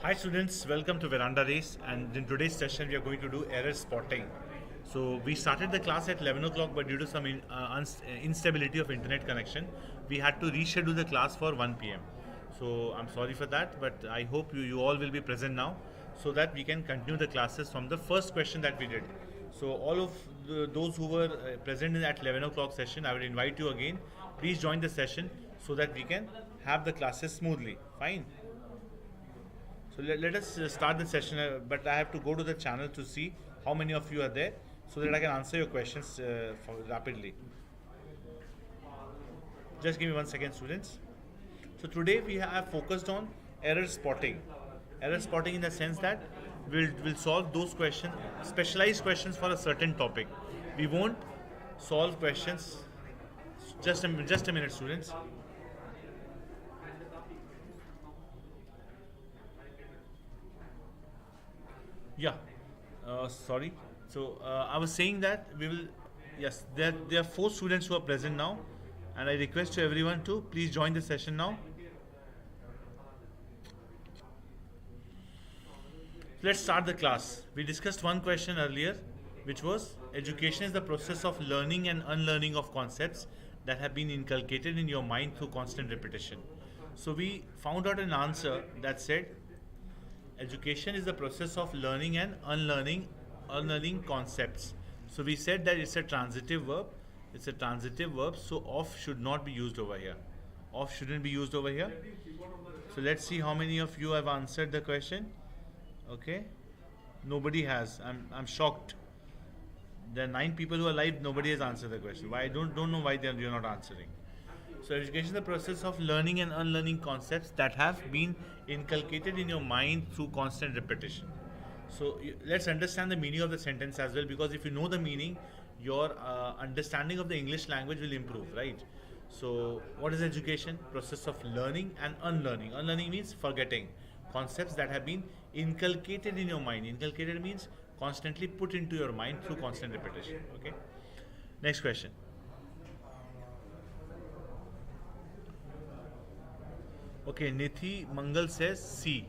Hi students, welcome to VerandaRace, and in today's session we are going to do error spotting. So we started the class at 11 o'clock, but due to some instability of internet connection, we had to reschedule the class for 1 p.m. So I'm sorry for that, but I hope you all will be present now so that we can continue the classes from the first question that we did. So all of those who were present in at 11 o'clock session, I would invite you again. Please join the session so that we can have the classes smoothly. Fine. So let us start the session, but I have to go to the channel to see how many of you are there so that I can answer your questions rapidly. Just give me 1 second, students. So today we have focused on error spotting. Error spotting in the sense that we'll solve those questions, specialized questions for a certain topic. We won't solve questions. Just a minute, students. Yeah, sorry. So I was saying that we will. Yes, there are 4 students who are present now, and I request to everyone to please join the session now. Let's start the class. We discussed one question earlier, which was education is the process of learning and unlearning of concepts that have been inculcated in your mind through constant repetition. So we found out an answer that said education is the process of learning and unlearning concepts. So we said that it's a transitive verb. It's a transitive verb, so of should not be used over here. Of shouldn't be used over here. So let's see how many of you have answered the question. Okay, nobody has. I'm shocked. There are 9 people who are live. Nobody has answered the question. Why? I don't know why you're not answering. So education is the process of learning and unlearning concepts that have been inculcated in your mind through constant repetition. So let's understand the meaning of the sentence as well, because if you know the meaning, your understanding of the English language will improve, right? So what is education? Process of learning and unlearning. Unlearning means forgetting concepts that have been inculcated in your mind. Inculcated means constantly put into your mind through constant repetition. Okay. Next question. Okay, Nithi Mangal says C.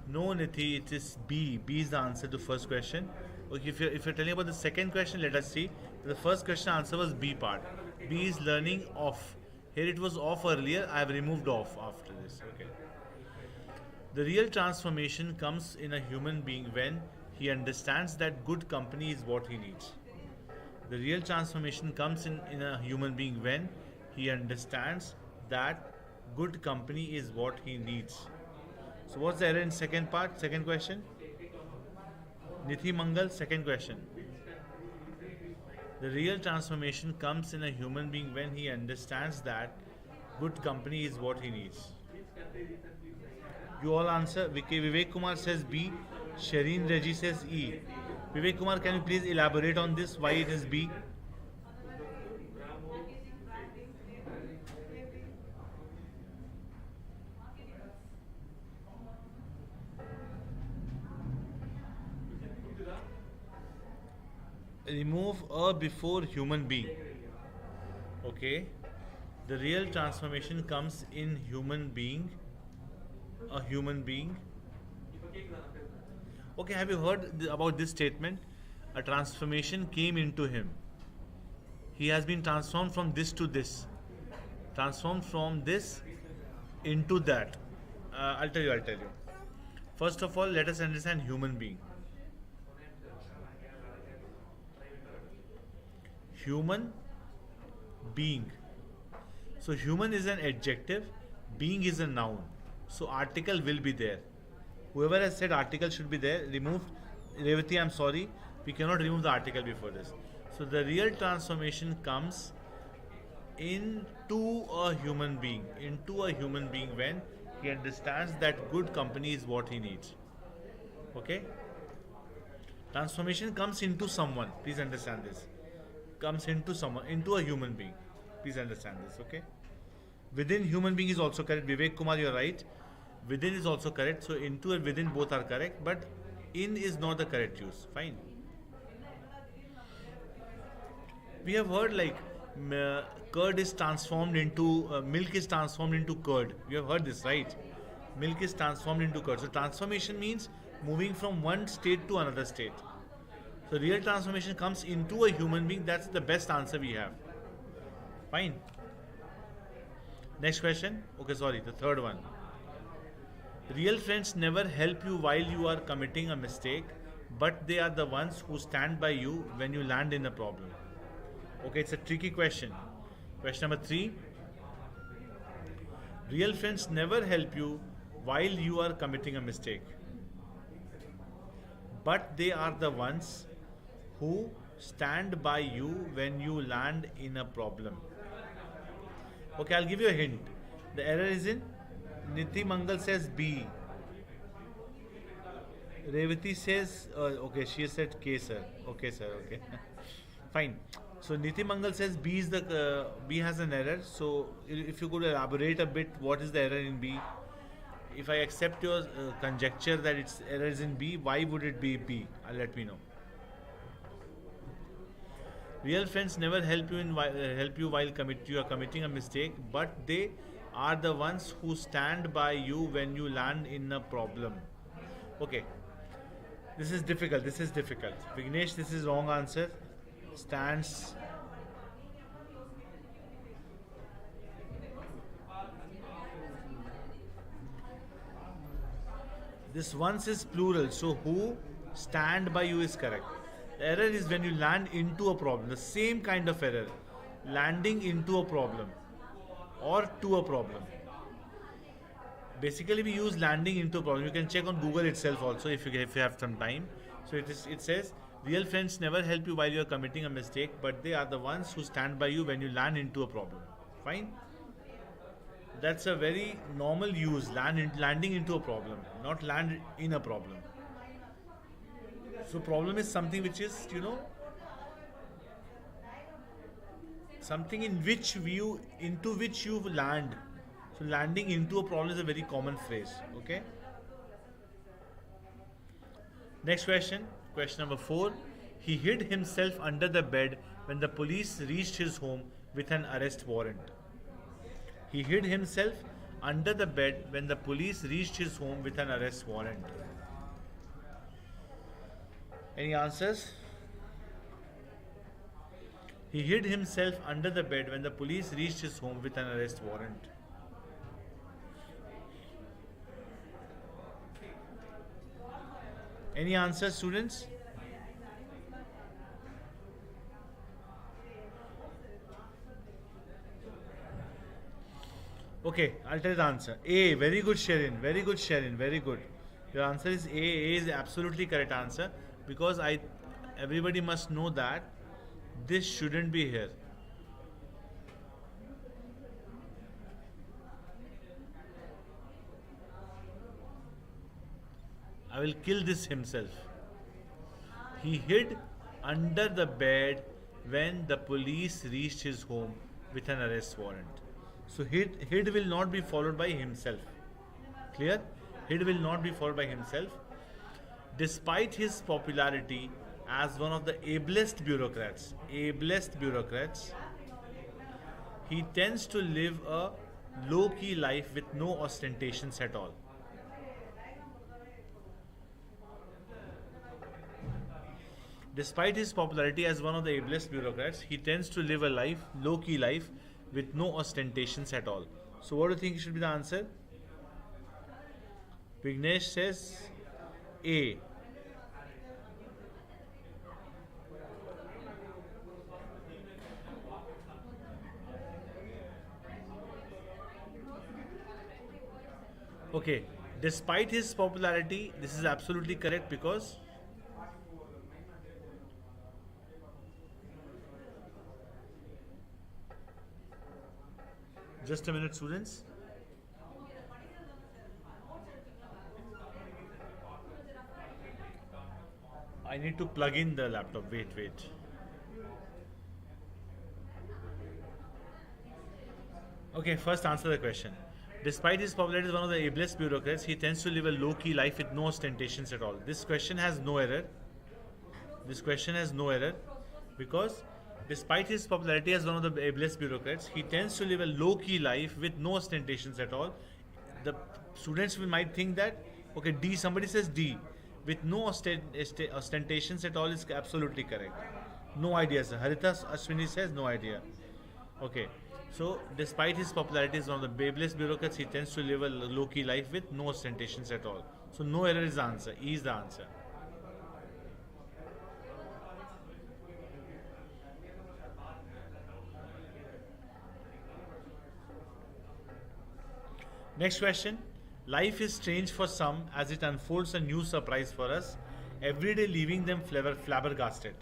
No, Nithi, it is B. B is the answer to first question. Okay, if you're telling about the second question, let us see. The first question answer was B part. B is learning off. Here it was off earlier. I have removed off after this. Okay. The real transformation comes in a human being when he understands that good company is what he needs. The real transformation comes in a human being when he understands that good company is what he needs. So what's the error in second part, second question? Nithi Mangal, second question. The real transformation comes in a human being when he understands that good company is what he needs. You all answer. Vivek Kumar says B. Shireen Reggie says E. Vivek Kumar, can you please elaborate on this, why it is B? Remove a before human being. Okay. The real transformation comes in human being. A human being. Okay, have you heard about this statement? A transformation came into him. He has been transformed from this to this. Transformed from this into that. I'll tell you. First of all, let us understand human being. Human being. So human is an adjective, being is a noun. So article will be there. Whoever has said article should be there, remove. Revati, I'm sorry, we cannot remove the article before this. So the real transformation comes into a human being. Into a human being when he understands that good company is what he needs. Okay? Transformation comes into someone. Please understand this. Comes into someone, into a human being. Please understand this, okay? Within human being is also correct. Vivek Kumar, you're right. Within is also correct. So into and within both are correct, but in is not the correct use. Fine. We have heard like curd is transformed into milk is transformed into curd. You have heard this, right? Milk is transformed into curd. So transformation means moving from one state to another state. So real transformation comes into a human being. That's the best answer we have. Fine. Next question. Okay, sorry, the third one. Real friends never help you while you are committing a mistake, but they are the ones who stand by you when you land in a problem. Okay, it's a tricky question. Question number 3. Real friends never help you while you are committing a mistake, but they are the ones who stand by you when you land in a problem. Okay, I'll give you a hint. The error is in Niti Mangal says B. Revati says, okay, she said K, sir. Okay, sir, okay. Fine. So Niti Mangal says B is B has an error. So if you could elaborate a bit, what is the error in B? If I accept your conjecture that its error is in B, why would it be B? Let me know. Real friends never help you while you are committing a mistake, but they are the ones who stand by you when you land in a problem. Okay, this is difficult. Vignesh, this is wrong answer. Stands. This once is plural, so who stand by you is correct. The error is when you land into a problem. The same kind of error. Landing into a problem or to a problem. Basically, we use landing into a problem. You can check on Google itself also if you have some time. So it says, real friends never help you while you are committing a mistake, but they are the ones who stand by you when you land into a problem. Fine? That's a very normal use, landing into a problem, not land in a problem. So problem is something which is, something into which you land. So landing into a problem is a very common phrase. Okay. Next question. Question number 4. He hid himself under the bed when the police reached his home with an arrest warrant. He hid himself under the bed when the police reached his home with an arrest warrant. Any answers? He hid himself under the bed when the police reached his home with an arrest warrant. Any answers, students? Okay, I'll tell the answer. A. Very good, Sherin. Very good, Sherin. Very good. Your answer is A. A is absolutely correct answer, because everybody must know that this shouldn't be here. I will kill this himself. He hid under the bed when the police reached his home with an arrest warrant. So hid will not be followed by himself. Clear? Hid will not be followed by himself. Despite his popularity as one of the ablest bureaucrats, he tends to live a low-key life with no ostentations at all. Despite his popularity as one of the ablest bureaucrats, he tends to live a low-key life with no ostentations at all. So what do you think should be the answer? Vignesh says A. Okay, despite his popularity, this is absolutely correct, because just a minute, students. I need to plug in the laptop. Wait. Okay, first answer the question. Despite his popularity as one of the ablest bureaucrats, he tends to live a low-key life with no ostentations at all. This question has no error. Because despite his popularity as one of the ablest bureaucrats, he tends to live a low-key life with no ostentations at all. The Students might think that, okay, D, somebody says D, with no ostentations at all is absolutely correct. No idea, sir. Harita Ashwini says no idea. Okay. So, despite his popularity as one of the babeless bureaucrats, he tends to live a low-key life with no ostentations at all. So, no error is the answer. E is the answer. Next question. Life is strange for some as it unfolds a new surprise for us, every day leaving them flabbergasted.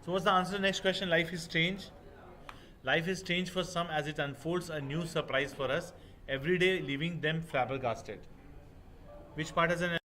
So what's the answer to the next question? Life is strange. Life is strange for some as it unfolds a new surprise for us, every day leaving them flabbergasted. Which part has an